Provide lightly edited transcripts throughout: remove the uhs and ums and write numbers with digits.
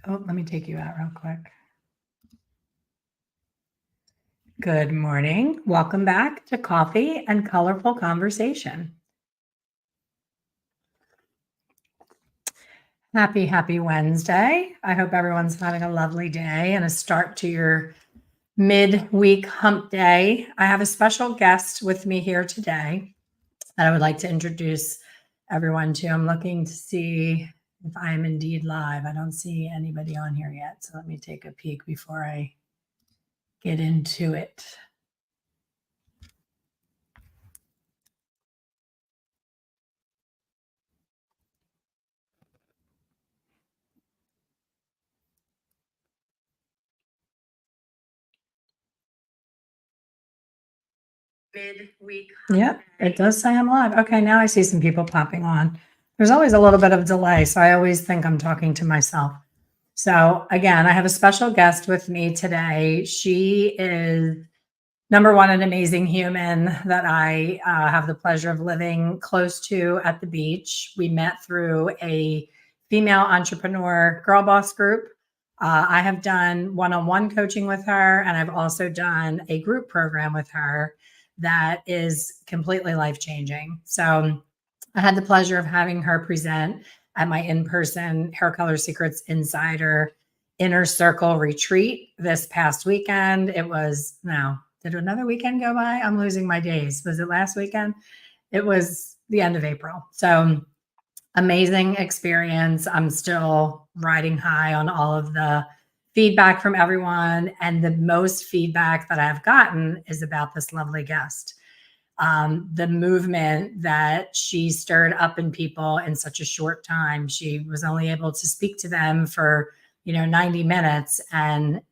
Oh, let me take you out real quick. Good morning. Welcome back to Coffee and Colorful Conversation. Happy Wednesday. I hope everyone's having a lovely day and a start to your midweek hump day. I have a special guest with me here today that I would like to introduce everyone to. I'm looking to see if I am indeed live. I don't see anybody on here yet. So let me take a peek before I get into it. Midweek. Yep, it does say I'm live. Okay, now I see some people popping on. There's always a little bit of delay, so I always think I'm talking to myself. So again, I have a special guest with me today. She is number one, an amazing human that I have the pleasure of living close to at the beach. We met through a female entrepreneur girl boss group. I have done one-on-one coaching with her, and I've also done a group program with her that is completely life-changing. So I had the pleasure of having her present at my in-person Hair Color Secrets Insider Inner Circle retreat this past weekend. It was, now, did another weekend go by? I'm losing my days. Was it last weekend? It was the end of April. So amazing experience. I'm still riding high on all of the feedback from everyone. And the most feedback that I've gotten is about this lovely guest. The movement that she stirred up in people in such a short time. She was only able to speak to them for 90 minutes, and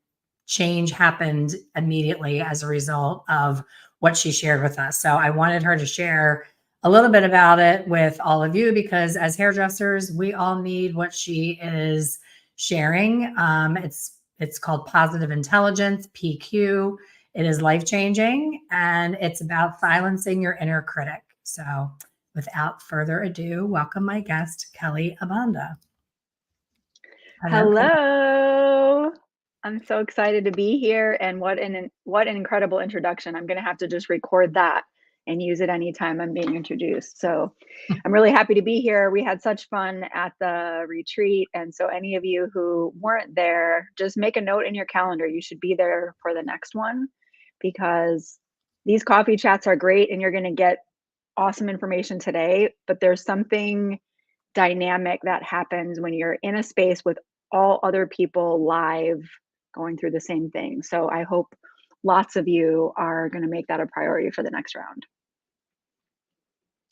change happened immediately as a result of what she shared with us. So I wanted her to share a little bit about it with all of you, because as hairdressers, we all need what she is sharing. It's called Positive Intelligence, PQ. It is life-changing, and it's about silencing your inner critic. So without further ado, welcome my guest, Kelly Abanda. Hello. I'm so excited to be here, and what an incredible introduction. I'm going to have to just record that and use it anytime I'm being introduced. So I'm really happy to be here. We had such fun at the retreat, and so any of you who weren't there, just make a note in your calendar. You should be there for the next one, because these coffee chats are great and you're going to get awesome information today, but there's something dynamic that happens when you're in a space with all other people live going through the same thing. So I hope lots of you are going to make that a priority for the next round.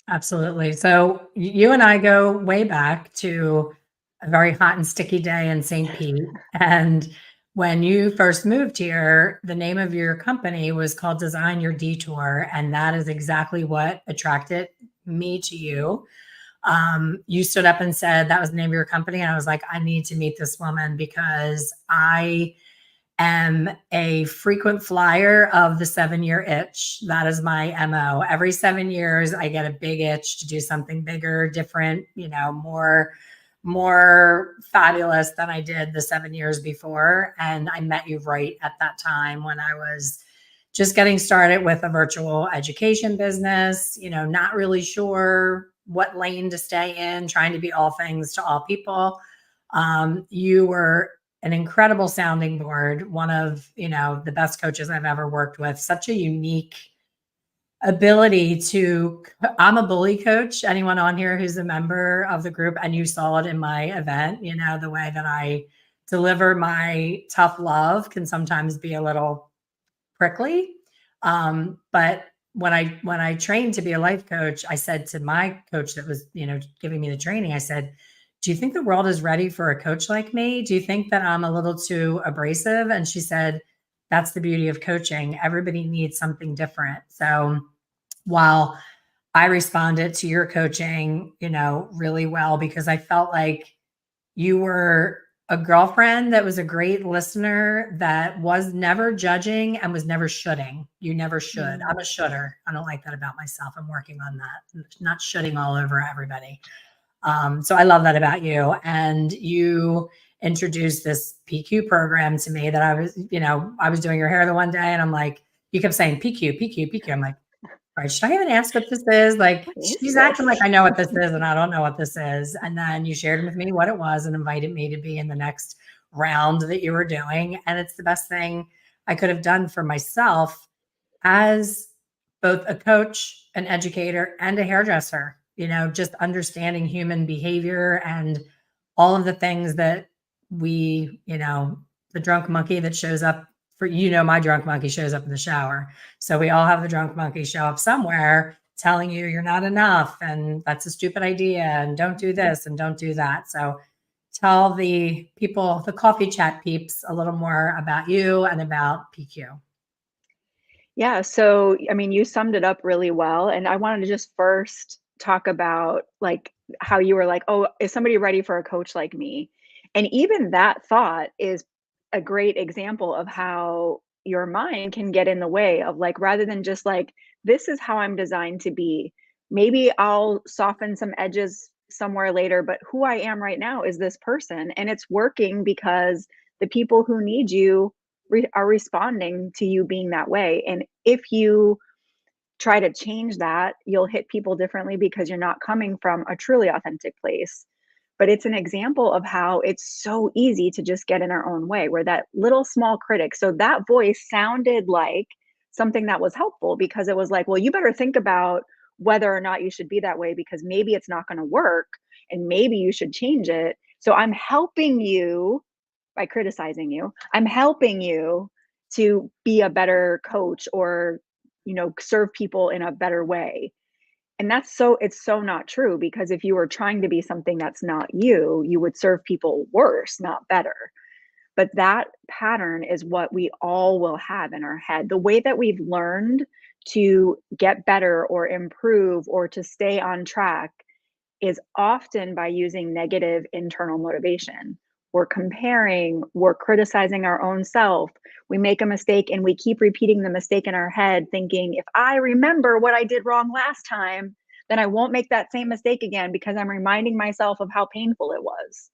Absolutely. So you and I go way back to a very hot and sticky day in St. Pete. And when you first moved here, the name of your company was called Design Your Detour. And that is exactly what attracted me to you. You stood up and said that was the name of your company. And I was like, I need to meet this woman, because I am a frequent flyer of the 7-year itch. That is my MO. Every 7 years, I get a big itch to do something bigger, different, more fabulous than I did the 7 years before. And I met you right at that time when I was just getting started with a virtual education business, not really sure what lane to stay in, trying to be all things to all people. You were an incredible sounding board, one of, the best coaches I've ever worked with, such a unique ability to, I'm a bully coach. Anyone on here who's a member of the group, and you saw it in my event, the way that I deliver my tough love can sometimes be a little prickly. But when I trained to be a life coach, I said to my coach that was, giving me the training, I said, do you think the world is ready for a coach like me? Do you think that I'm a little too abrasive? And she said, that's the beauty of coaching. Everybody needs something different. So while I responded to your coaching, really well, because I felt like you were a girlfriend that was a great listener, that was never judging and was never shoulding. You never should. I'm a should'er. I don't like that about myself. I'm working on that, not shoulding all over everybody. So I love that about you. And you introduced this PQ program to me that I was doing your hair the one day and I'm like, you kept saying PQ, PQ, PQ. I'm like, all right, should I even ask what this is? Like, she's acting like I know what this is and I don't know what this is. And then you shared with me what it was and invited me to be in the next round that you were doing. And it's the best thing I could have done for myself as both a coach, an educator, and a hairdresser, just understanding human behavior and all of the things that we, the drunk monkey that shows up my drunk monkey shows up in the shower. So we all have the drunk monkey show up somewhere telling you you're not enough and that's a stupid idea and don't do this and don't do that. So tell the people, the coffee chat peeps, a little more about you and about PQ. Yeah. So, I mean, you summed it up really well. And I wanted to just first talk about like how you were like, oh, is somebody ready for a coach like me? And even that thought is a great example of how your mind can get in the way of like, rather than just like, this is how I'm designed to be. Maybe I'll soften some edges somewhere later, but who I am right now is this person. And it's working because the people who need you are responding to you being that way. And if you try to change that, you'll hit people differently because you're not coming from a truly authentic place. But it's an example of how it's so easy to just get in our own way. We're that little small critic. So that voice sounded like something that was helpful because it was like, well, you better think about whether or not you should be that way because maybe it's not going to work and maybe you should change it. So I'm helping you by criticizing you. I'm helping you to be a better coach or, serve people in a better way. And it's so not true because if you were trying to be something that's not you, you would serve people worse, not better. But that pattern is what we all will have in our head. The way that we've learned to get better or improve or to stay on track is often by using negative internal motivation. We're comparing, we're criticizing our own self. We make a mistake and we keep repeating the mistake in our head, thinking, if I remember what I did wrong last time, then I won't make that same mistake again because I'm reminding myself of how painful it was.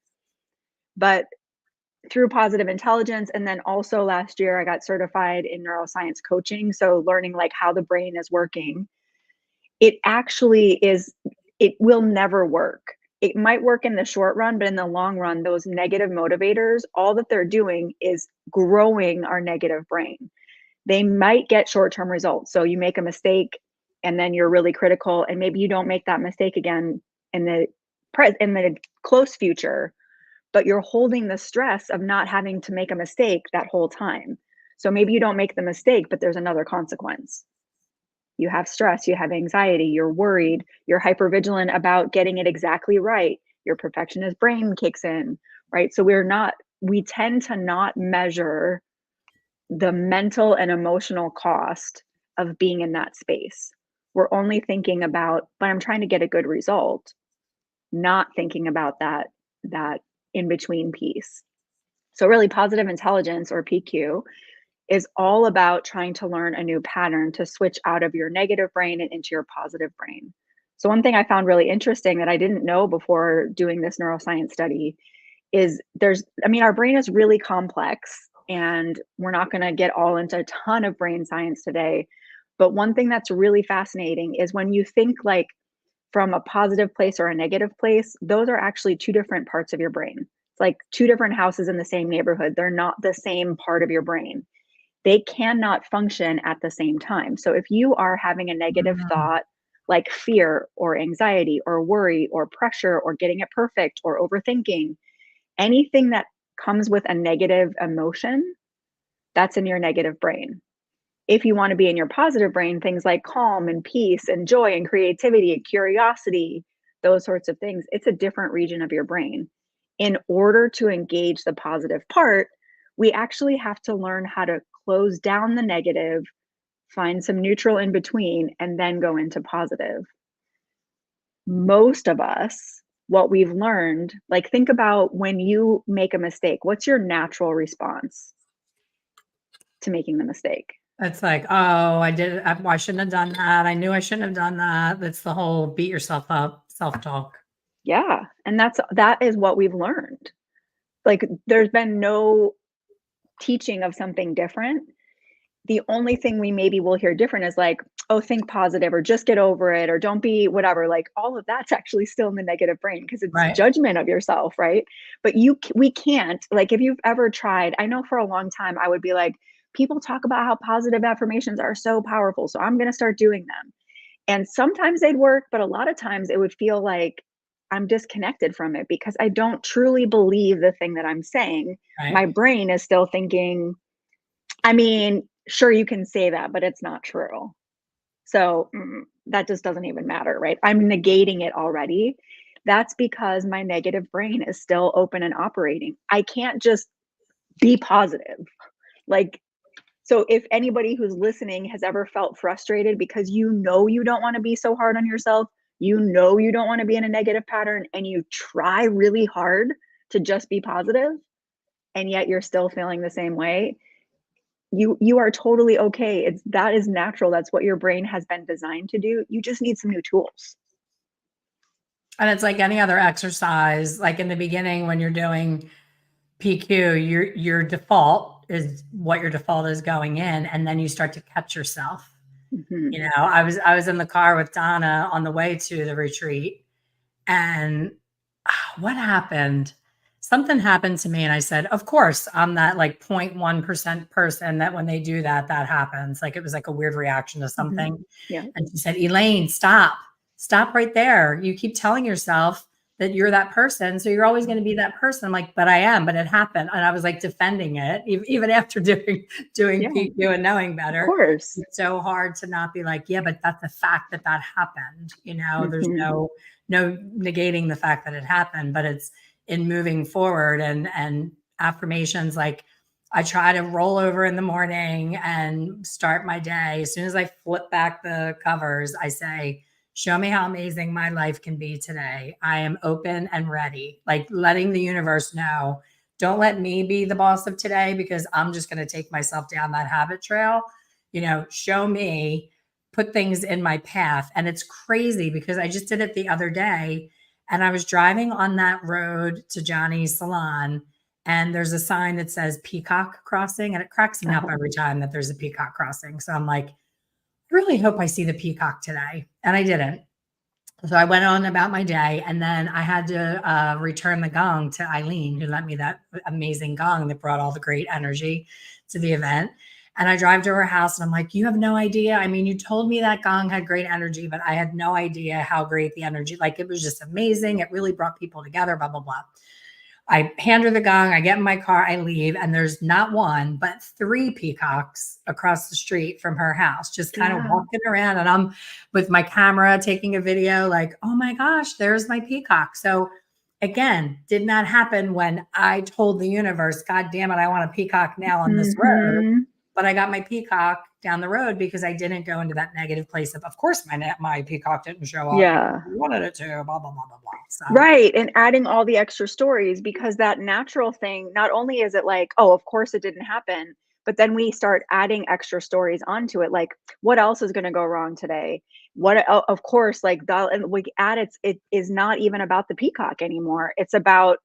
But through positive intelligence, and then also last year, I got certified in neuroscience coaching. So learning like how the brain is working, it will never work. It might work in the short run, but in the long run, those negative motivators, all that they're doing is growing our negative brain. They might get short-term results. So you make a mistake and then you're really critical and maybe you don't make that mistake again in the close future, but you're holding the stress of not having to make a mistake that whole time. So maybe you don't make the mistake, but there's another consequence. You have stress, you have anxiety, you're worried, you're hypervigilant about getting it exactly right. Your perfectionist brain kicks in, right? So we tend to not measure the mental and emotional cost of being in that space. We're only thinking about, but I'm trying to get a good result, not thinking about that in between piece. So really positive intelligence or PQ is all about trying to learn a new pattern to switch out of your negative brain and into your positive brain. So one thing I found really interesting that I didn't know before doing this neuroscience study is our brain is really complex and we're not going to get all into a ton of brain science today. But one thing that's really fascinating is when you think like from a positive place or a negative place, those are actually two different parts of your brain. It's like two different houses in the same neighborhood. They're not the same part of your brain. They cannot function at the same time. So if you are having a negative thought, like fear or anxiety or worry or pressure or getting it perfect or overthinking, anything that comes with a negative emotion, that's in your negative brain. If you want to be in your positive brain, things like calm and peace and joy and creativity and curiosity, those sorts of things, it's a different region of your brain. In order to engage the positive part, we actually have to learn how to close down the negative, find some neutral in between, and then go into positive. Most of us, what we've learned, like think about when you make a mistake, what's your natural response to making the mistake? It's like, oh, I shouldn't have done that. I knew I shouldn't have done that. That's the whole beat yourself up, self-talk. Yeah. And that is what we've learned. Like, there's been no teaching of something different. The only thing we maybe will hear different is like, oh, think positive, or just get over it, or don't be whatever. Like, all of that's actually still in the negative brain because it's Right. judgment of yourself, right? But we can't, like, if you've ever tried, I know for a long time I would be like, people talk about how positive affirmations are so powerful, so I'm going to start doing them. And sometimes they'd work, but a lot of times it would feel like I'm disconnected from it because I don't truly believe the thing that I'm saying. Right. My brain is still thinking, I mean, sure, you can say that, but it's not true. So that just doesn't even matter, right? I'm negating it already. That's because my negative brain is still open and operating. I can't just be positive. Like, so if anybody who's listening has ever felt frustrated because you know you don't want to be so hard on yourself, you know you don't want to be in a negative pattern, and you try really hard to just be positive, and yet you're still feeling the same way, you are totally okay. That is natural. That's what your brain has been designed to do. You just need some new tools. And it's like any other exercise. Like in the beginning, when you're doing PQ, your default is what your default is going in, and then you start to catch yourself. Mhm. You know, I was in the car with Donna on the way to the retreat, and what happened? Something happened to me, and I said, "Of course, I'm that like 0.1% person that when they do that, that happens." Like it was like a weird reaction to Mhm. something. Yeah. And she said, "Elaine, stop right there. You keep telling yourself that you're that person, so you're always going to be that person." I'm like, "But I am, but it happened." And I was like defending it, even after doing Yeah. PQ and knowing Of better. course. It's so hard to not be like, yeah, but that's the fact that that happened. You know, there's Mhm. no negating the fact that it happened, but it's in moving forward and affirmations. Like I try to roll over in the morning and start my day. As soon as I flip back the covers, I say, show me how amazing my life can be today. I am open and ready, like letting the universe know. Don't let me be the boss of today because I'm just going to take myself down that habit trail. You know, show me, put things in my path. And it's crazy because I just did it the other day and I was driving on that road to Johnny's salon and there's a sign that says Peacock Crossing and it cracks me up Uh-huh. every time that there's a Peacock Crossing. So I'm like, I really hope I see the peacock today. And I didn't. So I went on about my day and then I had to return the gong to Eileen, who lent me that amazing gong that brought all the great energy to the event. And I drive to her house and I'm like, you have no idea. I mean, you told me that gong had great energy, but I had no idea how great the energy, like it was just amazing. It really brought people together, blah, blah, blah. I hand her the gong, I get in my car, I leave, and there's not one, but three peacocks across the street from her house, just kind of Yeah. walking around. And I'm with my camera taking a video, like, oh my gosh, there's my peacock. So again, did not happen when I told the universe, God damn it, I want a peacock now on this road. Mhm. But I got my peacock down the road because I didn't go into that negative place of course, my peacock didn't show up because Yeah. we wanted it to, blah, blah, blah, blah, blah. So, Right, and adding all the extra stories because that natural thing, not only is it like, "Oh, of course it didn't happen," but then we start adding extra stories onto it, like, "What else is gonna go wrong today?" Of course, like, the and we add it is not even about the peacock anymore. It's about,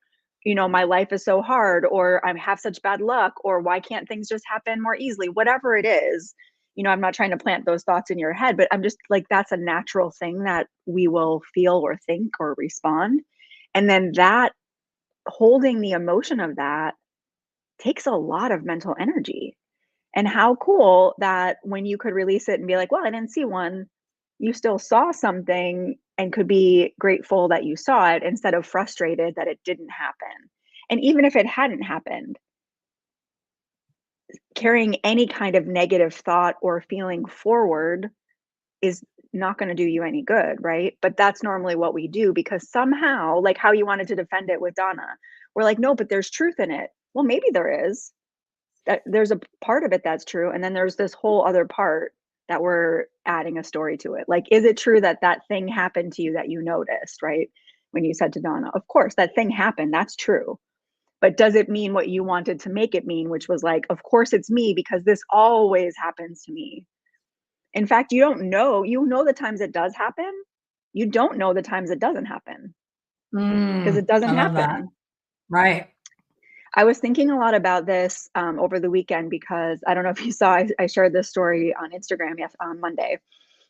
"My life is so hard," or "I have such bad luck," or "Why can't things just happen more easily?" Whatever it is, I'm not trying to plant those thoughts in your head, but I'm just like, that's a natural thing that we will feel or think or respond. And then that holding the emotion of that takes a lot of mental energy. And how cool that when you could release it and be like, well, I didn't see one, you still saw something and could be grateful that you saw it instead of frustrated that it didn't happen. And even if it hadn't happened, carrying any kind of negative thought or feeling forward is not going to do you any good, right? But that's normally what we do because somehow, like how you wanted to defend it with Donna, we're like, no, but there's truth in it. Well, maybe there is. That there's a part of it that's true, and then there's this whole other part that we're adding a story to it. Like, is it true that that thing happened to you that you noticed, right? When you said to Donna, of course, that thing happened. That's true. But does it mean what you wanted to make it mean, which was like, of course it's me because this always happens to me. In fact, you know the times it does happen. You don't know the times it doesn't happen because it I doesn't love that. happen. Right. I was thinking a lot about this over the weekend because I don't know if you saw, I shared this story on Instagram on Monday.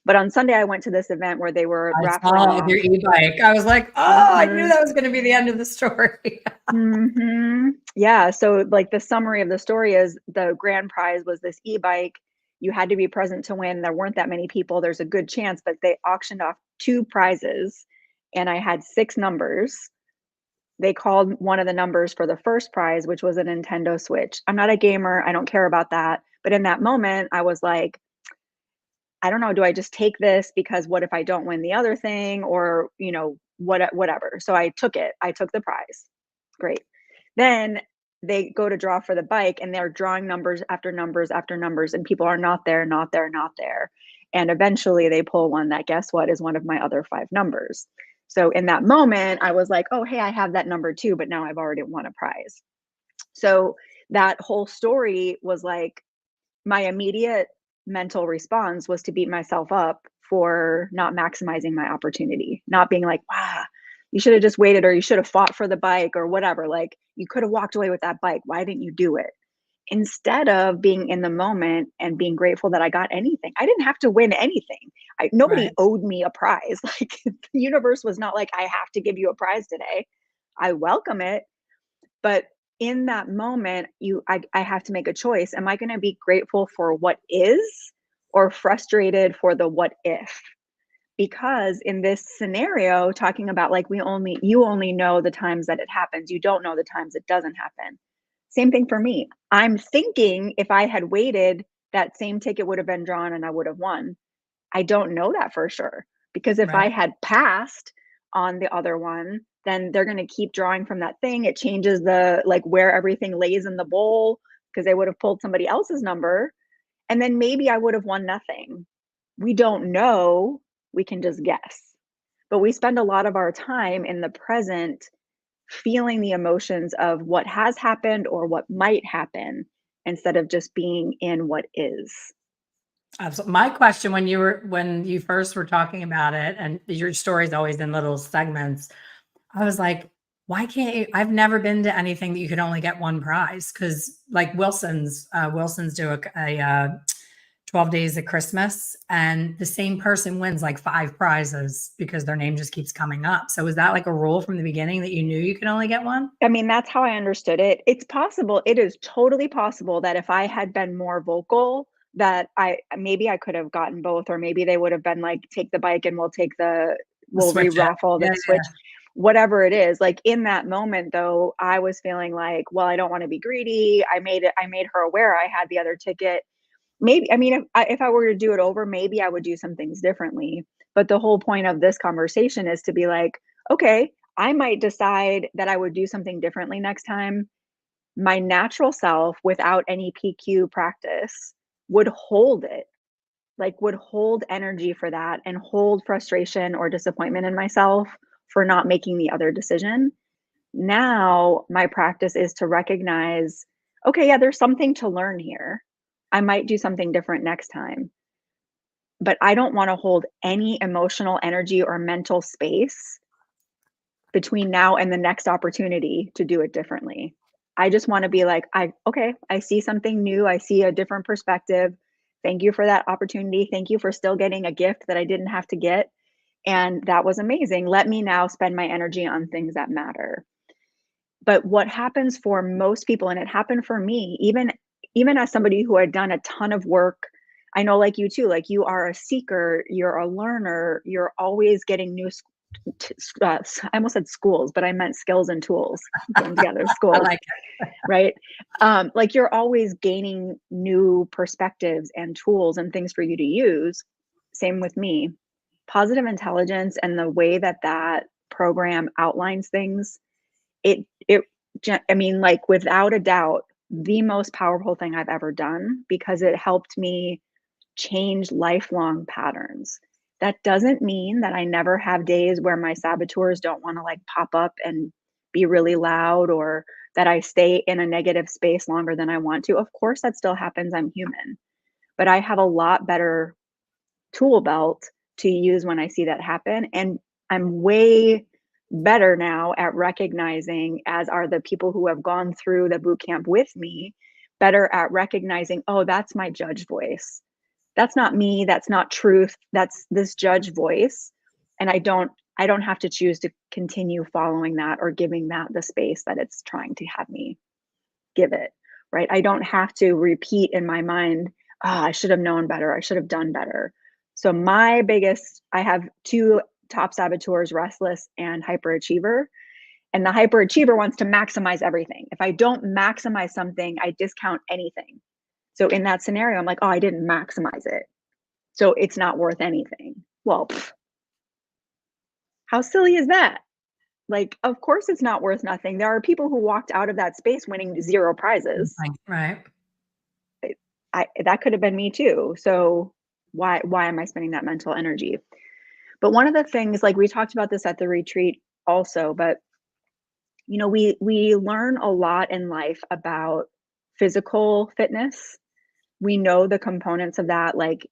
But on Sunday, I went to this event where they were I raffling saw off. your e-bike. I was like, oh, I knew that was going to be the end of the story. Yeah. So, like, the summary of the story is the grand prize was this e-bike. You had to be present to win. There weren't that many people. There's a good chance, but they auctioned off 2 prizes, and I had 6 numbers. They called one of the numbers for the first prize, which was a Nintendo Switch. I'm not a gamer. I don't care about that. But in that moment, I was like, I don't know, do I just take this because what if I don't win the other thing, or, whatever. So I took it. I took the prize. Great. Then they go to draw for the bike, and they're drawing numbers after numbers after numbers, and people are not there, not there, not there. And eventually they pull one that, guess what, is one of my other 5 numbers. So in that moment, I was like, oh, hey, I have that number too, but now I've already won a prize. So that whole story was like, my immediate mental response was to beat myself up for not maximizing my opportunity, not being like, wow, you should have just waited, or you should have fought for the bike, or whatever. Like, you could have walked away with that bike. Why didn't you do it? Instead of being in the moment and being grateful that I got anything. I didn't have to win anything. Nobody Right. owed me a prize. Like, the universe was not like, I have to give you a prize today. I welcome it, but in that moment, I have to make a choice. Am I going to be grateful for what is, or frustrated for the what if? Because in this scenario, talking about, like, you only know the times that it happens. You don't know the times it doesn't happen. Same thing for me. I'm thinking if I had waited, that same ticket would have been drawn and I would have won. I don't know that for sure, because if I Right. had passed on the other one, then they're going to keep drawing from that thing. It changes the, like, where everything lays in the bowl, because they would have pulled somebody else's number, and then maybe I would have won nothing. We don't know. We can just guess. But we spend a lot of our time in the present feeling the emotions of what has happened or what might happen, instead of just being in what is. Absolutely. My question when you first were talking about it, and your story's always in little segments, I was like, why can't you? I've never been to anything that you could only get one prize, because like Wilson's do a 12 days of Christmas, and the same person wins like 5 prizes because their name just keeps coming up. So is that like a rule from the beginning that you knew you could only get one? I mean, that's how I understood it. It's possible, it is totally possible that if I had been more vocal, that I could have gotten both, or maybe they would have been like, take the bike and The we'll switch it. re-raffle the Yeah, switch, whatever it is. Like, in that moment though, I was feeling like, well, I don't want to be greedy. I made her aware I had the other ticket. Maybe, I mean, if I were to do it over, maybe I would do some things differently. But the whole point of this conversation is to be like, okay, I might decide that I would do something differently next time. My natural self, without any PQ practice, would hold it, like, would hold energy for that, and hold frustration or disappointment in myself for not making the other decision. Now, my practice is to recognize, okay, yeah, there's something to learn here. I might do something different next time, but I don't want to hold any emotional energy or mental space between now and the next opportunity to do it differently. I just want to be like, okay, I see something new. I see a different perspective. Thank you for that opportunity. Thank you for still getting a gift that I didn't have to get. And that was amazing. Let me now spend my energy on things that matter. But what happens for most people, and it happened for me, even as somebody who had done a ton of work, I know, like you too, like, you are a seeker, you're a learner, you're always getting new I almost said schools, but I meant skills and tools. Put them together, I schools, like right? Like, you're always gaining new perspectives and tools and things for you to use. Same with me. Positive intelligence and the way that that program outlines things, it I mean, like, without a doubt, the most powerful thing I've ever done, because it helped me change lifelong patterns. That doesn't mean that I never have days where my saboteurs don't want to, like, pop up and be really loud, or that I stay in a negative space longer than I want to. Of course, that still happens. I'm human. But I have a lot better tool belt to use when I see that happen. And I'm way better now at recognizing, as are the people who have gone through the boot camp with me, better at recognizing, oh, that's my judge voice. That's not me. That's not truth. That's this judge voice. And I don't have to choose to continue following that or giving that the space that it's trying to have me give it, right? I don't have to repeat in my mind, I should have known better. I should have done better. So I have two top saboteurs, restless and hyperachiever. And the hyperachiever wants to maximize everything. If I don't maximize something, I discount anything. So in that scenario, I'm like, oh, I didn't maximize it, so it's not worth anything. Well, how silly is that? Like, of course it's not worth nothing. There are people who walked out of that space winning 0 prizes. Right. That could have been me too. So why am I spending that mental energy? But one of the things, like we talked about this at the retreat also, but you know, we learn a lot in life about physical fitness. We know the components of that, like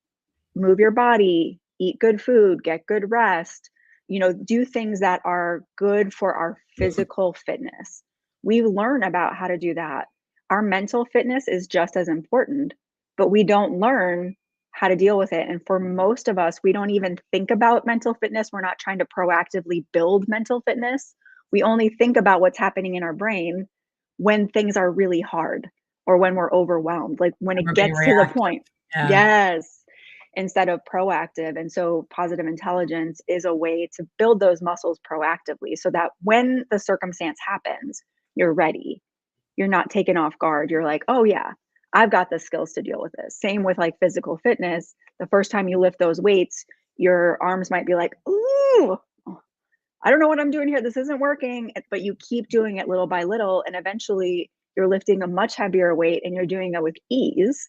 move your body, eat good food, get good rest, you know, do things that are good for our physical fitness. We learn about how to do that. Our mental fitness is just as important, but we don't learn how to deal with it. And for most of us, we don't even think about mental fitness. We're not trying to proactively build mental fitness. We only think about what's happening in our brain when things are really hard or when we're overwhelmed, like when it gets to the point. Yeah. Yes. Instead of proactive. And so positive intelligence is a way to build those muscles proactively so that when the circumstance happens, you're ready. You're not taken off guard. You're like, oh yeah, I've got the skills to deal with this. Same with like physical fitness. The first time you lift those weights, your arms might be like, ooh, I don't know what I'm doing here. This isn't working. But you keep doing it little by little. And eventually you're lifting a much heavier weight and you're doing it with ease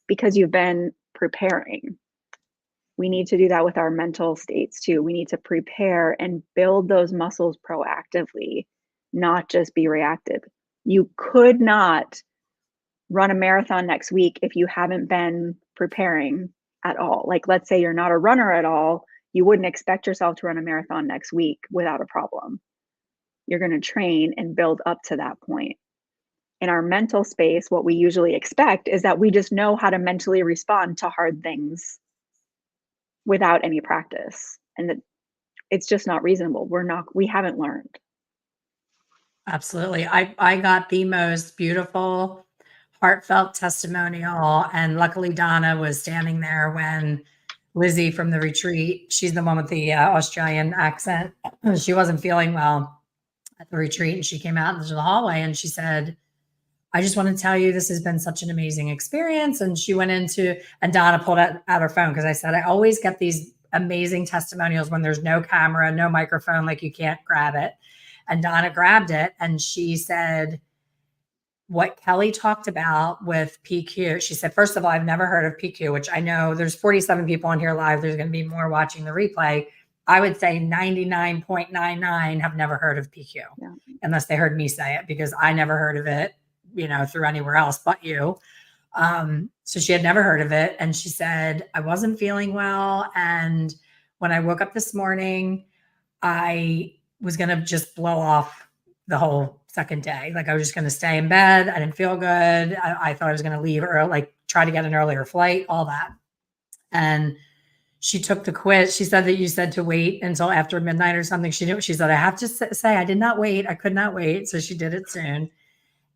because you've been preparing. We need to do that with our mental states too. We need to prepare and build those muscles proactively, not just be reactive. You could not run a marathon next week if you haven't been preparing at all. Like, let's say you're not a runner at all, you wouldn't expect yourself to run a marathon next week without a problem. You're going to train and build up to that point. In our mental space, what we usually expect is that we just know how to mentally respond to hard things without any practice, and that it's just not reasonable. We haven't learned. Absolutely. I got the most beautiful, heartfelt testimonial, and luckily Donna was standing there when Lizzie from the retreat, she's the one with the Australian accent, she wasn't feeling well at the retreat, and she came out into the hallway and she said, I just want to tell you, this has been such an amazing experience. And she went into, and Donna pulled out her phone, because I said, I always get these amazing testimonials when there's no camera, no microphone, like you can't grab it. And Donna grabbed it and she said, what Kelly talked about with PQ, she said, first of all, I've never heard of PQ, which I know there's 47 people on here live. There's going to be more watching the replay. I would say 99.99 have never heard of PQ, unless they heard me say it, because I never heard of it, you know, through anywhere else but you. So she had never heard of it. And she said, I wasn't feeling well. And when I woke up this morning, I was going to just blow off the whole second day. Like, I was just going to stay in bed. I didn't feel good. I thought I was going to leave early, like try to get an earlier flight, all that. And she took the quiz. She said that you said to wait until after midnight or something. She knew. She said, I have to say, I did not wait. I could not wait. So she did it soon.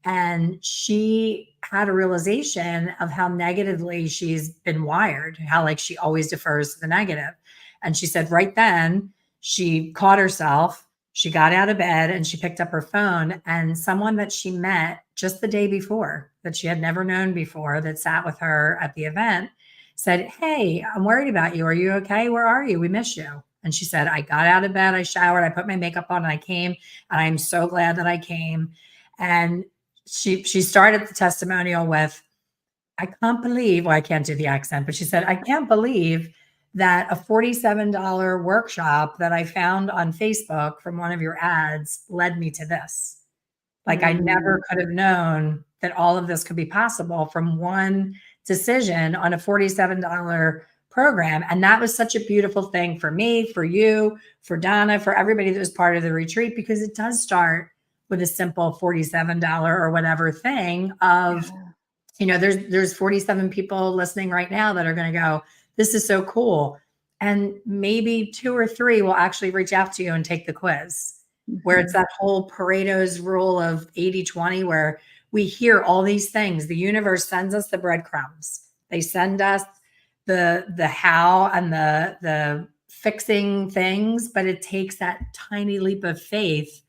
And she had a realization of how negatively she's been wired, how like she always defers to the negative. And she said right then she caught herself. She got out of bed and she picked up her phone, and someone that she met just the day before, that she had never known before, that sat with her at the event, said, hey, I'm worried about you. Are you okay? Where are you? We miss you. And she said, I got out of bed, I showered, I put my makeup on, and I came, and I'm so glad that I came. And she started the testimonial with, I can't believe, well, I can't do the accent, but she said, I can't believe that a $47 workshop that I found on Facebook from one of your ads led me to this. Like, I never could have known that all of this could be possible from one decision on a $47 program. And that was such a beautiful thing for me, for you, for Donna, for everybody that was part of the retreat, because it does start with a simple $47 or whatever thing of, there's 47 people listening right now that are going to go, this is so cool. And maybe 2 or 3 will actually reach out to you and take the quiz, where it's that whole Pareto's rule of 80-20, where we hear all these things. The universe sends us the breadcrumbs. They send us the how and the fixing things, but it takes that tiny leap of faith.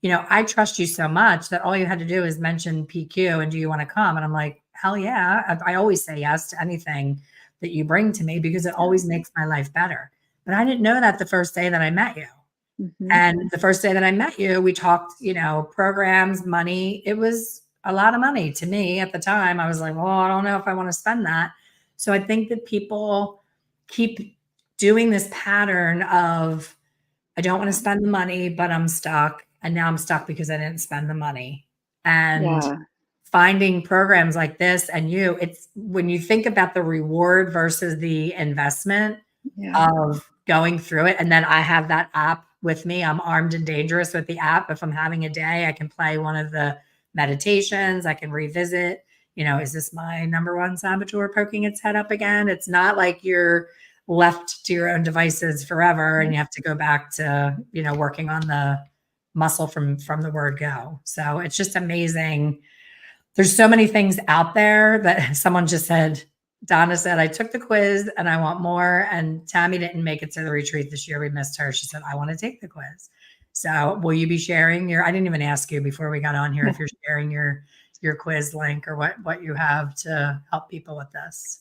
I trust you so much that all you had to do is mention PQ and do you want to come? And I'm like, hell yeah. I always say yes to anything that you bring to me because it always makes my life better. But I didn't know that the first day that I met you. And the first day that I met you, we talked, programs, money. It was a lot of money to me at the time. I was like, well, I don't know if I want to spend that. So I think that people keep doing this pattern of, I don't want to spend the money, but I'm stuck. And now I'm stuck because I didn't spend the money. And finding programs like this and it's when you think about the reward versus the investment of going through it. And then I have that app with me. I'm armed and dangerous with the app. If I'm having a day, I can play one of the meditations. I can revisit, is this my number one saboteur poking its head up again? It's not like you're left to your own devices forever and you have to go back to, working on the muscle from the word go. So it's just amazing. There's so many things out there that someone just said, Donna said, I took the quiz and I want more. And Tammy didn't make it to the retreat this year. We missed her. She said, I want to take the quiz. So will you be sharing I didn't even ask you before we got on here if you're sharing your quiz link or what you have to help people with this.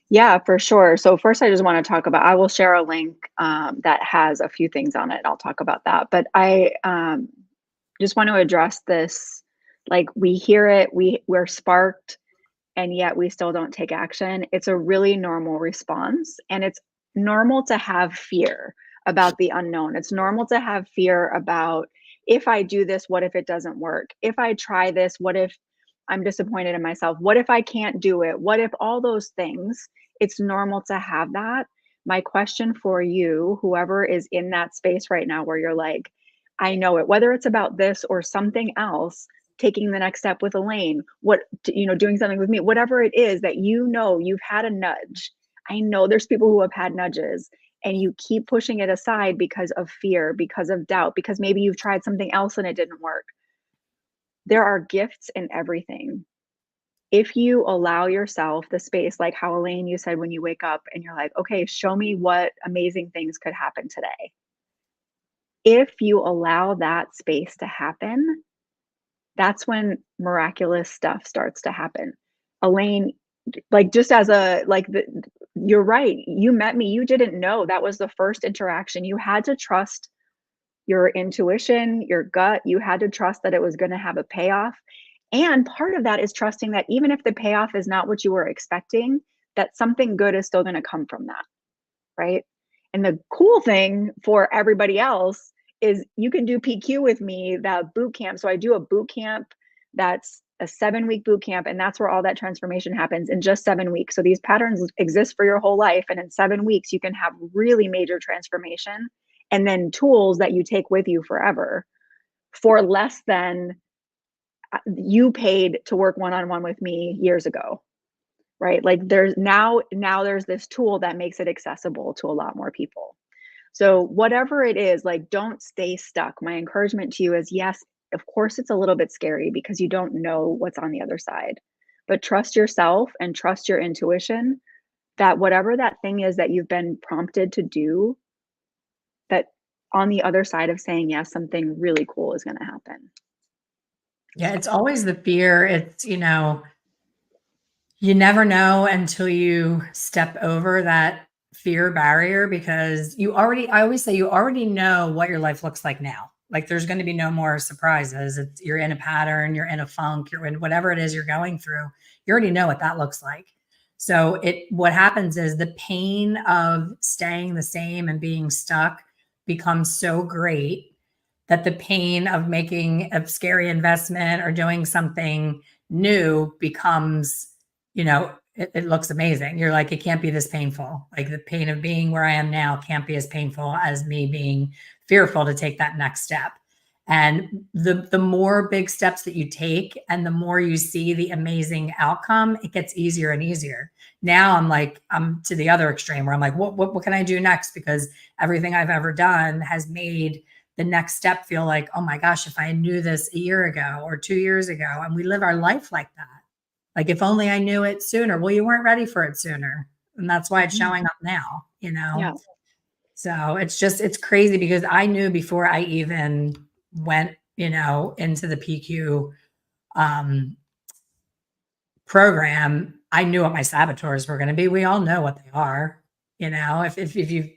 Yeah, for sure. So first, I just want to talk about, I will share a link that has a few things on it. I'll talk about that. But I just want to address this. Like, we hear it, we're sparked, and yet we still don't take action. It's a really normal response. And it's normal to have fear about the unknown. It's normal to have fear about, if I do this, what if it doesn't work? If I try this, what if I'm disappointed in myself? What if I can't do it? What if all those things? It's normal to have that. My question for you, whoever is in that space right now where you're like, I know it, whether it's about this or something else, taking the next step with Elaine, doing something with me, whatever it is that you've had a nudge. I know there's people who have had nudges and you keep pushing it aside because of fear, because of doubt, because maybe you've tried something else and it didn't work. There are gifts in everything. If you allow yourself the space, like how Elaine, you said, when you wake up and you're like, okay, show me what amazing things could happen today. If you allow that space to happen, that's when miraculous stuff starts to happen. Elaine, like, just as you're right. You met me. You didn't know. That was the first interaction. You had to trust your intuition, your gut. You had to trust that it was going to have a payoff. And part of that is trusting that even if the payoff is not what you were expecting, that something good is still going to come from that. Right. And the cool thing for everybody else is you can do PQ with me, that boot camp. So I do a boot camp that's a 7-week boot camp, and that's where all that transformation happens in just 7 weeks. So these patterns exist for your whole life. And in 7 weeks, you can have really major transformation and then tools that you take with you forever for less than you paid to work one-on-one with me years ago. Right? Like, there's now there's this tool that makes it accessible to a lot more people. So whatever it is, like, don't stay stuck. My encouragement to you is, yes, of course it's a little bit scary because you don't know what's on the other side, but trust yourself and trust your intuition that whatever that thing is that you've been prompted to do, that on the other side of saying yes, something really cool is going to happen. Yeah, it's always the fear. It's, you never know until you step over that fear barrier, because I always say you already know what your life looks like now. Like, there's going to be no more surprises. You're in a pattern, you're in a funk, you're in whatever it is you're going through. You already know what that looks like. So what happens is the pain of staying the same and being stuck becomes so great that the pain of making a scary investment or doing something new becomes, it looks amazing. You're like, it can't be this painful. Like the pain of being where I am now can't be as painful as me being fearful to take that next step. And the more big steps that you take and the more you see the amazing outcome, it gets easier and easier. Now I'm to the other extreme where I'm like, what can I do next? Because everything I've ever done has made the next step feel like, oh my gosh, if I knew this a year ago or 2 years ago, and we live our life like that. Like if only I knew it sooner. Well, you weren't ready for it sooner. And that's why it's showing up now, Yeah. So it's crazy because I knew before I even went, into the PQ program, I knew what my saboteurs were going to be. We all know what they are. If you,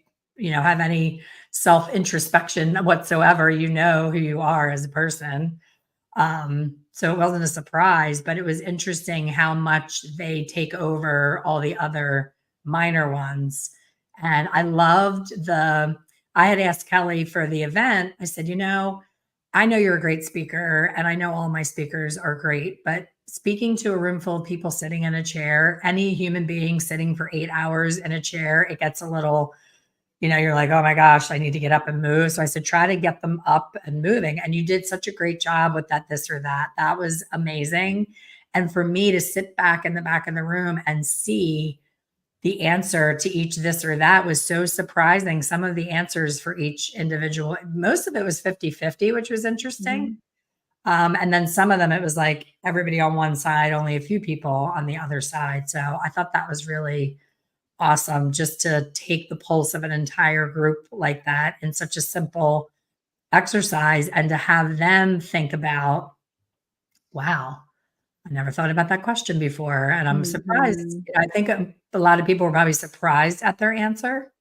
have any self introspection whatsoever, you know who you are as a person. So it wasn't a surprise, but it was interesting how much they take over all the other minor ones. And I had asked Kelly for the event. I said, I know you're a great speaker and I know all my speakers are great, but speaking to a room full of people sitting in a chair, any human being sitting for 8 hours in a chair, it gets a little, you're like, oh my gosh, I need to get up and move. So I said, try to get them up and moving. And you did such a great job with that, this or that. That was amazing. And for me to sit back in the back of the room and see the answer to each this or that was so surprising. Some of the answers for each individual, most of it was 50-50, which was interesting. And then some of them, it was like everybody on one side, only a few people on the other side. So I thought that was really awesome just to take the pulse of an entire group like that in such a simple exercise and to have them think about, wow, I never thought about that question before. And I'm surprised. I think a lot of people were probably surprised at their answer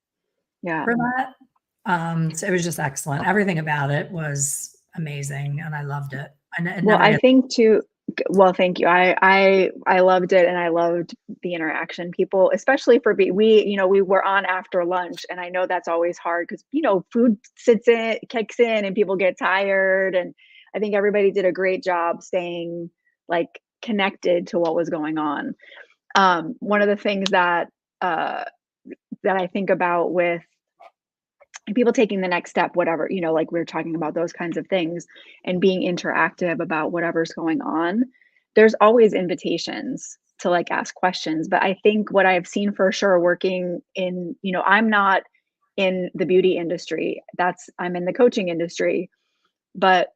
for that. So it was just excellent. Everything about it was amazing and I loved it. I think too. Well, thank you. I loved it, and I loved the interaction. People, especially for we were on after lunch, and I know that's always hard because food kicks in, and people get tired. And I think everybody did a great job staying like connected to what was going on. One of the things that I think about with people taking the next step, whatever, like we we're talking about those kinds of things and being interactive about whatever's going on, there's always invitations to like ask questions. But I think what I've seen for sure working in, I'm not in the beauty industry, I'm in the coaching industry, but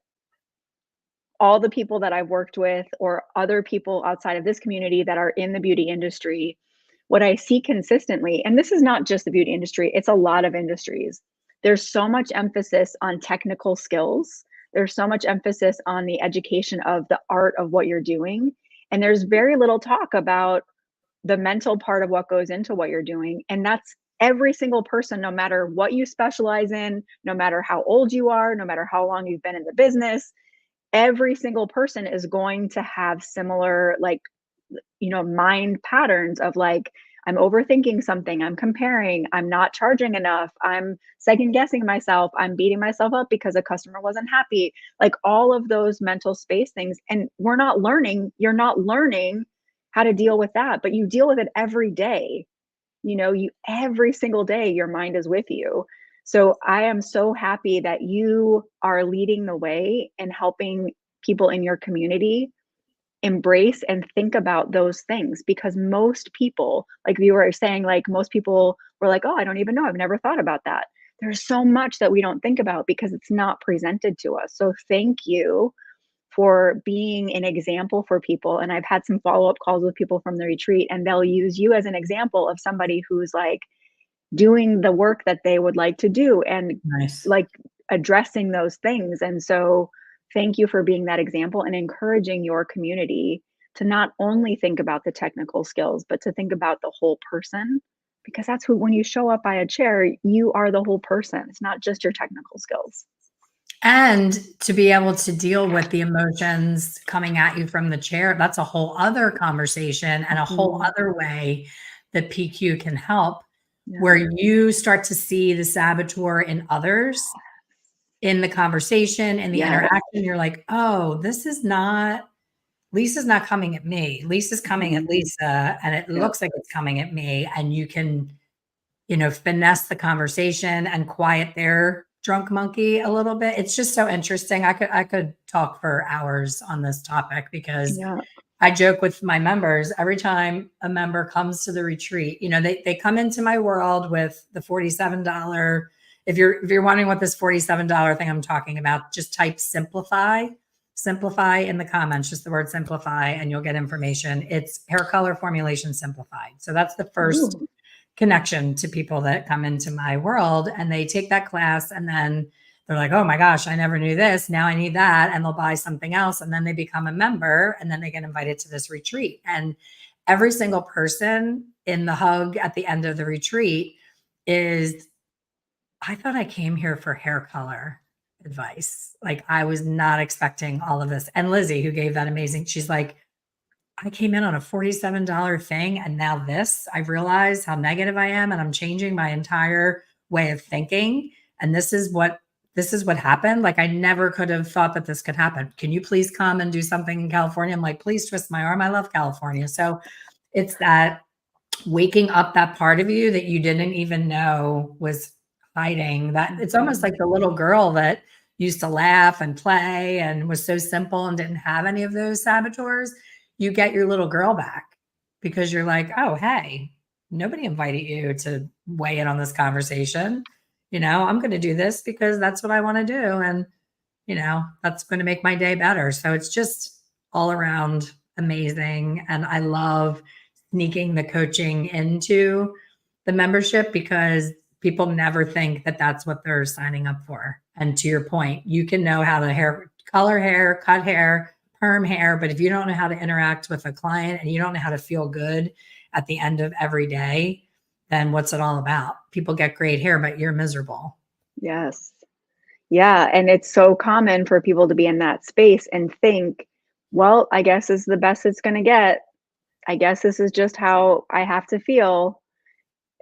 all the people that I've worked with or other people outside of this community that are in the beauty industry, what I see consistently, and this is not just the beauty industry, it's a lot of industries. There's so much emphasis on technical skills. There's so much emphasis on the education of the art of what you're doing. And there's very little talk about the mental part of what goes into what you're doing. And that's every single person, no matter what you specialize in, no matter how old you are, no matter how long you've been in the business, every single person is going to have similar mind patterns of like, I'm overthinking something, I'm comparing, I'm not charging enough, I'm second guessing myself, I'm beating myself up because a customer wasn't happy, like all of those mental space things. And you're not learning how to deal with that, but you deal with it every day. Every single day your mind is with you. So I am so happy that you are leading the way and helping people in your community embrace and think about those things, because most people, like you were saying, like most people were like, oh, I don't even know, I've never thought about that. There's so much that we don't think about because it's not presented to us. So thank you for being an example for people. And I've had some follow-up calls with people from the retreat, and they'll use you as an example of somebody who's like doing the work that they would like to do and like addressing those things. And so thank you for being that example and encouraging your community to not only think about the technical skills, but to think about the whole person, because that's when you show up by a chair, you are the whole person. It's not just your technical skills. And to be able to deal with the emotions coming at you from the chair, that's a whole other conversation and a whole other way that PQ can help, where you start to see the saboteur in others in the conversation and the interaction. You're like, oh, this is not Lisa's not coming at me. Lisa's coming at Lisa, and it Yep. looks like it's coming at me. And you can, finesse the conversation and quiet their drunk monkey a little bit. It's just so interesting. I could talk for hours on this topic because Yeah. I joke with my members every time a member comes to the retreat, they come into my world with the $47. If you're wondering what this $47 thing I'm talking about, just type simplify in the comments, just the word simplify, and you'll get information. It's hair color formulation simplified. So that's the first connection to people that come into my world, and they take that class and then they're like, oh my gosh, I never knew this. Now I need that. And they'll buy something else. And then they become a member and then they get invited to this retreat. And every single person in the hug at the end of the retreat is, I thought I came here for hair color advice. Like I was not expecting all of this. And Lizzie, who gave that amazing, she's like, I came in on a $47 thing. And now this, I realize how negative I am. And I'm changing my entire way of thinking. And this is what happened. Like I never could have thought that this could happen. Can you please come and do something in California? I'm like, please twist my arm. I love California. So it's that waking up that part of you that you didn't even know was hiding. That it's almost like the little girl that used to laugh and play and was so simple and didn't have any of those saboteurs. You get your little girl back because you're like, oh, hey, nobody invited you to weigh in on this conversation. I'm going to do this because that's what I want to do. And, that's going to make my day better. So it's just all around amazing. And I love sneaking the coaching into the membership because people never think that that's what they're signing up for. And to your point, you can know how to color hair, cut hair, perm hair, but if you don't know how to interact with a client and you don't know how to feel good at the end of every day, then what's it all about? People get great hair, but you're miserable. Yes. Yeah. And it's so common for people to be in that space and think, well, I guess this is the best it's going to get. I guess this is just how I have to feel.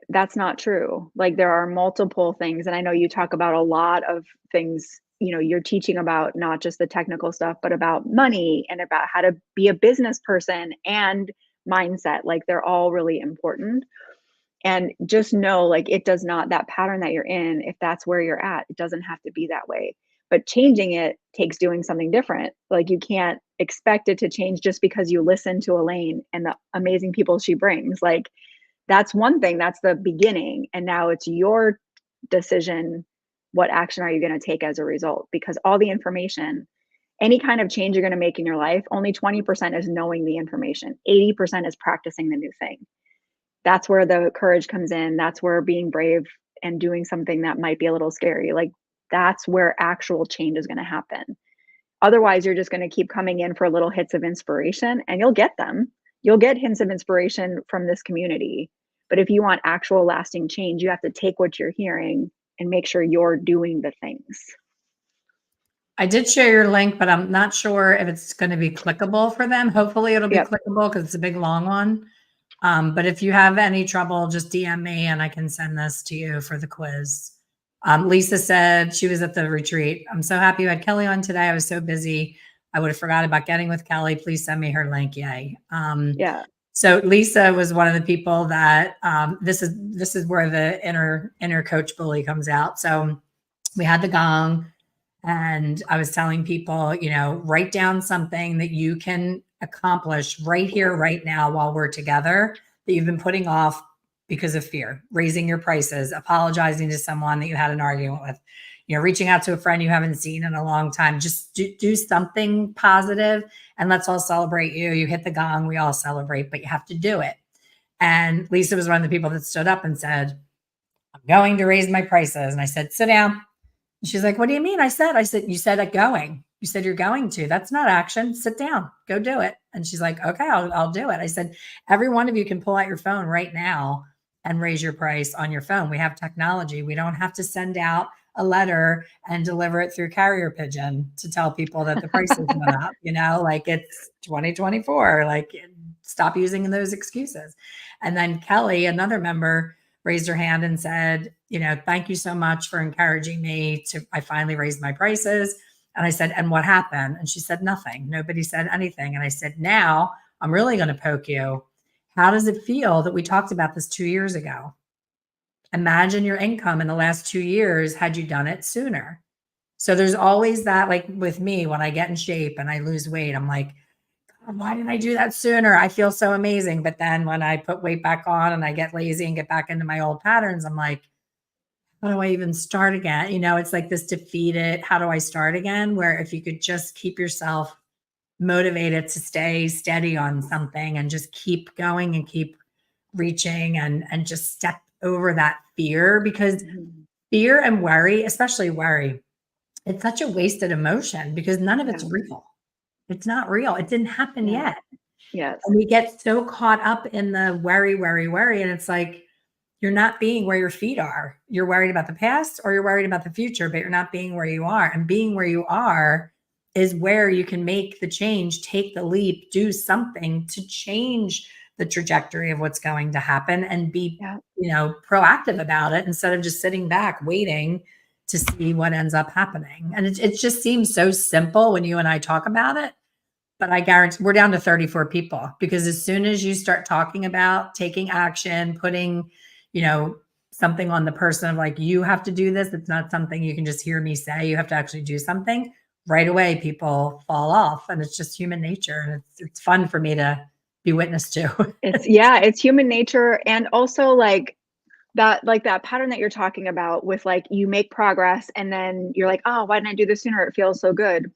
That's not true. Like there are multiple things. And I know you talk about a lot of things, you're teaching about not just the technical stuff, but about money and about how to be a business person and mindset. Like they're all really important. And just know, like, it does not, that pattern that you're in, if that's where you're at, it doesn't have to be that way. But changing it takes doing something different. Like, you can't expect it to change just because you listen to Elaine and the amazing people she brings. Like, that's one thing, that's the beginning. And now it's your decision. What action are you going to take as a result? Because all the information, any kind of change you're going to make in your life, only 20% is knowing the information, 80% is practicing the new thing. That's where the courage comes in. That's where being brave and doing something that might be a little scary, like that's where actual change is going to happen. Otherwise, you're just going to keep coming in for little hits of inspiration, and you'll get them. You'll get hints of inspiration from this community. But if you want actual lasting change, you have to take what you're hearing and make sure you're doing the things. I did share your link, but I'm not sure if it's going to be clickable for them. Hopefully it'll be clickable because it's a big, long one. But if you have any trouble, just DM me and I can send this to you for the quiz. Lisa said she was at the retreat. I'm so happy you had Kelly on today. I was so busy. I would have forgot about getting with Kelly. Please send me her link. Yay. So Lisa was one of the people that this is where the inner coach bully comes out. So we had the gong and I was telling people, write down something that you can accomplish right here, right now, while we're together that you've been putting off because of fear, raising your prices, apologizing to someone that you had an argument with, reaching out to a friend you haven't seen in a long time. Just do something positive and let's all celebrate you. You hit the gong, we all celebrate, but you have to do it. And Lisa was one of the people that stood up and said, I'm going to raise my prices. And I said, sit down. And she's like, what do you mean? I said, you said it going. You said you're going to. That's not action. Sit down. Go do it. And she's like, okay, I'll do it. I said, every one of you can pull out your phone right now and raise your price on your phone. We have technology. We don't have to send out a letter and deliver it through carrier pigeon to tell people that the prices went up. Like it's 2024. Like stop using those excuses. And then Kelly, another member, raised her hand and said, thank you so much for encouraging me I finally raised my prices. And I said, and what happened? And she said, nothing. Nobody said anything. And I said, now I'm really going to poke you. How does it feel that we talked about this 2 years ago? Imagine your income in the last 2 years had you done it sooner. So there's always that, like with me, when I get in shape and I lose weight, I'm like, why didn't I do that sooner? I feel so amazing. But then when I put weight back on and I get lazy and get back into my old patterns, I'm like, how do I even start again? You know, it's like this defeated, how do I start again? Where if you could just keep yourself motivated to stay steady on something and just keep going and keep reaching and just step over that fear, because fear and worry, especially worry, it's such a wasted emotion because none of it's real. It's not real. It didn't happen yet. Yes. And we get so caught up in the worry, worry, worry. And it's like, you're not being where your feet are. You're worried about the past or you're worried about the future, but you're not being where you are. And being where you are is where you can make the change, take the leap, do something to change the trajectory of what's going to happen and be, you know, proactive about it instead of just sitting back waiting to see what ends up happening. And it just seems so simple when you and I talk about it. But I guarantee we're down to 34 people, because as soon as you start talking about taking action, putting, you know, something on the person of like, you have to do this. It's not something you can just hear me say. You have to actually do something. Right away, people fall off, and it's just human nature. And it's fun for me to be witness to. It's human nature. And also like that pattern that you're talking about with like, you make progress and then you're like, oh, why didn't I do this sooner? It feels so good.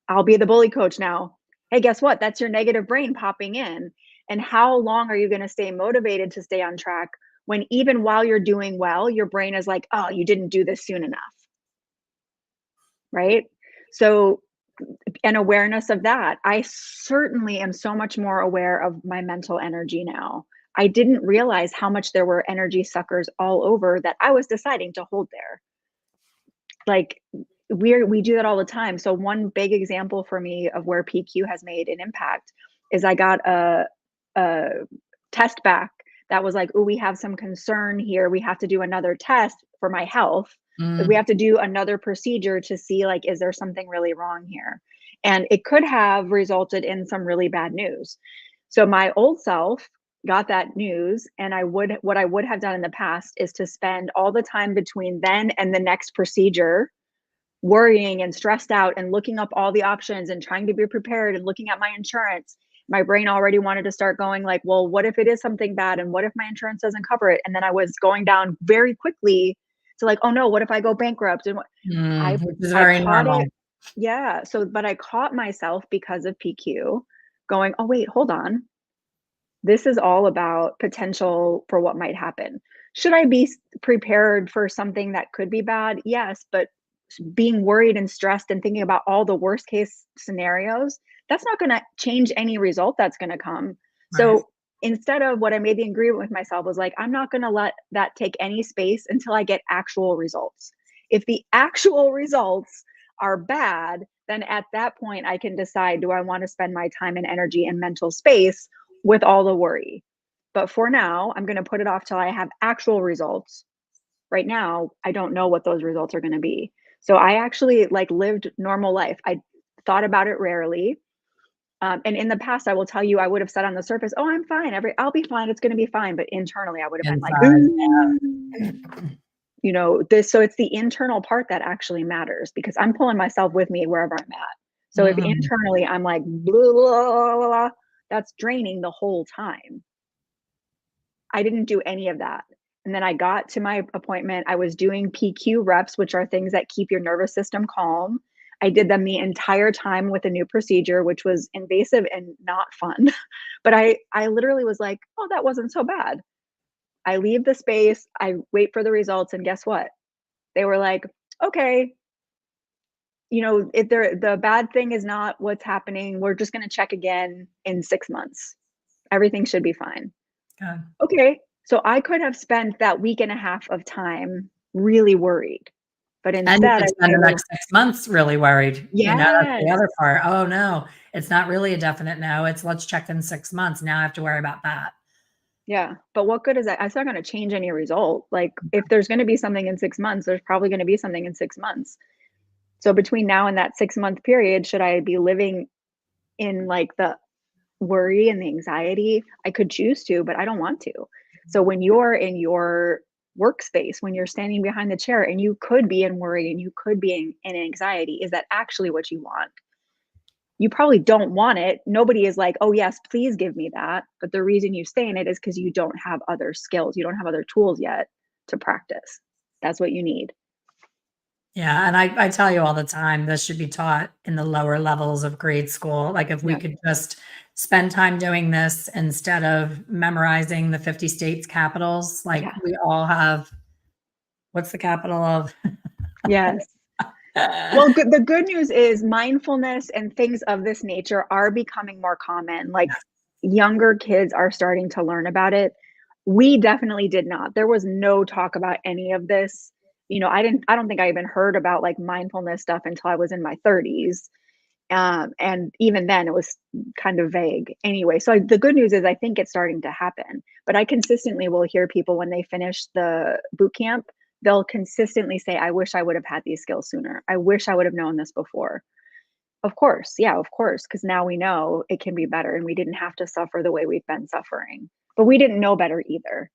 I'll be the bully coach now. Hey, guess what? That's your negative brain popping in. And how long are you going to stay motivated to stay on track when even while you're doing well, your brain is like, oh, you didn't do this soon enough. Right? So an awareness of that. I certainly am so much more aware of my mental energy now. I didn't realize how much there were energy suckers all over that I was deciding to hold there. Like we do that all the time. So one big example for me of where PQ has made an impact is I got a test back that was like, oh, we have some concern here. We have to do another test for my health. Like, we have to do another procedure to see, like, is there something really wrong here? And it could have resulted in some really bad news. So my old self got that news, and what I would have done in the past is to spend all the time between then and the next procedure worrying and stressed out and looking up all the options and trying to be prepared and looking at my insurance. My brain already wanted to start going like, well, what if it is something bad? And what if my insurance doesn't cover it? And then I was going down very quickly to like, oh no, what if I go bankrupt? And Which is very normal. Yeah. So, but I caught myself because of PQ going, oh wait, hold on. This is all about potential for what might happen. Should I be prepared for something that could be bad? Yes, but being worried and stressed and thinking about all the worst case scenarios, that's not going to change any result that's going to come. Right. So instead of what I made the agreement with myself was like, I'm not going to let that take any space until I get actual results. If the actual results are bad, then at that point I can decide, do I want to spend my time and energy and mental space with all the worry? But for now, I'm going to put it off till I have actual results. Right now, I don't know what those results are going to be. So I actually like lived normal life. I thought about it rarely. And in the past, I will tell you, I would have said on the surface, oh, I'm fine. I'll be fine. It's going to be fine. But internally, I would have been like, you know, so it's the internal part that actually matters, because I'm pulling myself with me wherever I'm at. So if internally I'm like, blah, blah, blah, blah, that's draining the whole time. I didn't do any of that. And then I got to my appointment. I was doing PQ reps, which are things that keep your nervous system calm. I did them the entire time with a new procedure, which was invasive and not fun. But I literally was like, oh, that wasn't so bad. I leave the space, I wait for the results, and guess what? They were like, okay, you know, the bad thing is not what's happening. We're just going to check again in 6 months. Everything should be fine. Okay. So I could have spent that week and a half of time really worried, but instead I spend the next 6 months really worried. Yes. You know, that's the other part. Oh no, it's not really a definite no. It's let's check in 6 months. Now I have to worry about that. Yeah. But what good is that? It's not going to change any result. Like if there's going to be something in 6 months, there's probably going to be something in 6 months. So between now and that 6-month period, should I be living in like the worry and the anxiety? I could choose to, but I don't want to. So when you're in your workspace, when you're standing behind the chair and you could be in worry and you could be in anxiety, is that actually what you want? You probably don't want it. Nobody is like, oh, yes, please give me that. But the reason you stay in it is because you don't have other skills. You don't have other tools yet to practice. That's what you need. Yeah, and I tell you all the time, this should be taught in the lower levels of grade school. Like if we Yeah. could just spend time doing this instead of memorizing the 50 states capitals, like Yeah. we all have, what's the capital of? Yes. Well, the good news is mindfulness and things of this nature are becoming more common. Like younger kids are starting to learn about it. We definitely did not. There was no talk about any of this. I don't think I even heard about like mindfulness stuff until I was in my 30s. And even then it was kind of vague anyway. So the good news is I think it's starting to happen, but I consistently will hear people when they finish the boot camp, they'll consistently say, I wish I would have had these skills sooner. I wish I would have known this before. Of course. Yeah, of course. Because now we know it can be better and we didn't have to suffer the way we've been suffering, but we didn't know better either.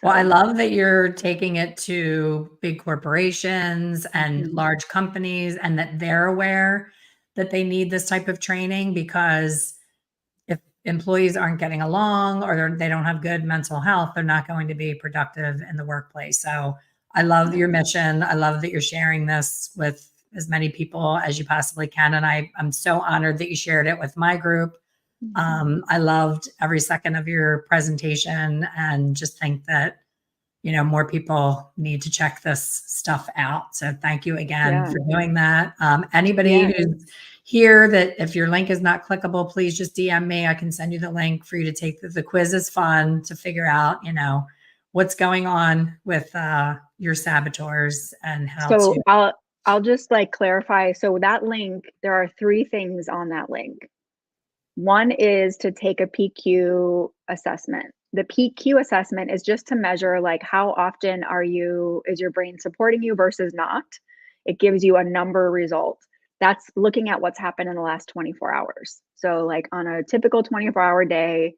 Well, I So, love that you're taking it to big corporations and mhm. large companies and that they're aware that they need this type of training because if employees aren't getting along or they don't have good mental health, they're not going to be productive in the workplace. So I love Yeah. your mission. I love that you're sharing this with as many people as you possibly can. And I'm so honored that you shared it with my group. Mhm. I loved every second of your presentation and just think that, more people need to check this stuff out. So thank you again Yeah. for doing that. Anybody Yeah. who's here that if your link is not clickable, please just DM me. I can send you the link for you to take the quiz. Is fun to figure out, what's going on with your saboteurs and how So to. I'll just like clarify. So that link, there are 3 things on that link. One is to take a PQ assessment. The PQ assessment is just to measure like how often is your brain supporting you versus not. It gives you a number result. That's looking at what's happened in the last 24 hours. So like on a typical 24-hour day,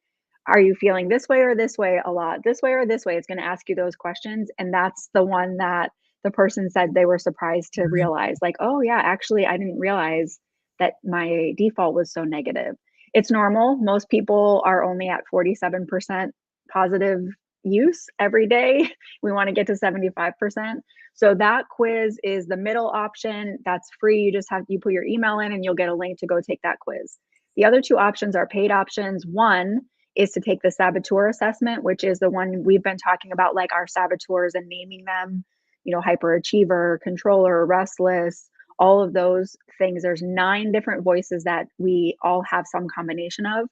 are you feeling this way or this way a lot? This way or this way? It's going to ask you those questions. And that's the one that the person said they were surprised to realize like, oh yeah, actually I didn't realize that my default was so negative. It's normal. Most people are only at 47% positive use every day. We want to get to 75%. So that quiz is the middle option. That's free. You put your email in and you'll get a link to go take that quiz. The other 2 options are paid options. One is to take the saboteur assessment, which is the one we've been talking about, like our saboteurs and naming them, hyperachiever, controller, restless, all of those things. There's 9 different voices that we all have some combination of.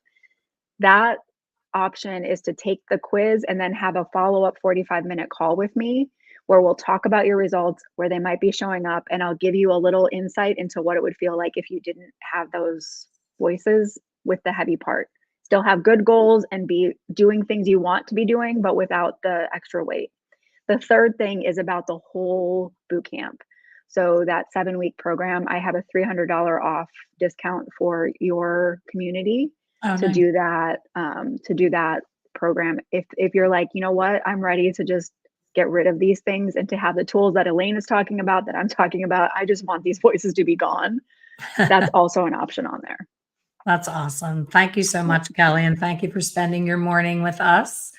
That option is to take the quiz and then have a follow-up 45-minute call with me where we'll talk about your results, where they might be showing up, and I'll give you a little insight into what it would feel like if you didn't have those voices with the heavy part. Still have good goals and be doing things you want to be doing, but without the extra weight. The third thing is about the whole boot camp. So that 7-week program, I have a $300 off discount for your community Oh, to nice. do that program. If you're like, you know what, I'm ready to just get rid of these things and to have the tools that Elaine is talking about, that I'm talking about, I just want these voices to be gone. That's also an option on there. That's awesome. Thank you so Yep. much, Kelly. And thank you for spending your morning with us.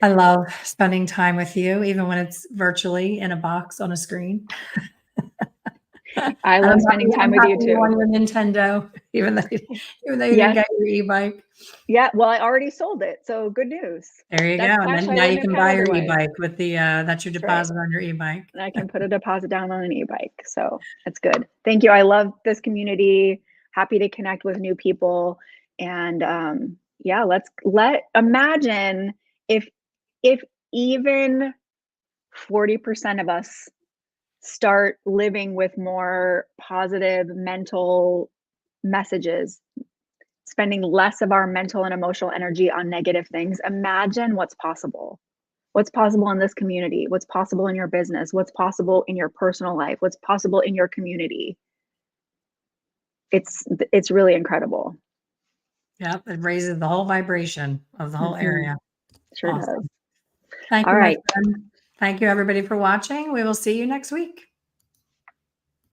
I love spending time with you, even when it's virtually in a box on a screen. I And love spending time with you I'm you too. on your Nintendo, even though you didn't Yes. get your e-bike. Yeah. Well, I already sold it. So good news. There you go. That's And cash then I now you wouldn't have can had buy your otherwise. e-bike with that's your That's right. deposit on your e-bike. And I can put a deposit down on an e-bike. So that's good. Thank you. I love this community. Happy to connect with new people. And yeah, imagine if even 40% of us start living with more positive mental messages, spending less of our mental and emotional energy on negative things. Imagine what's possible. What's possible in this community? What's possible in your business? What's possible in your personal life? What's possible in your community? It's really incredible. Yep, it raises the whole vibration of the whole area. Sure does. Awesome. Thank All you, my right. friend. Thank you, everybody, for watching. We will see you next week.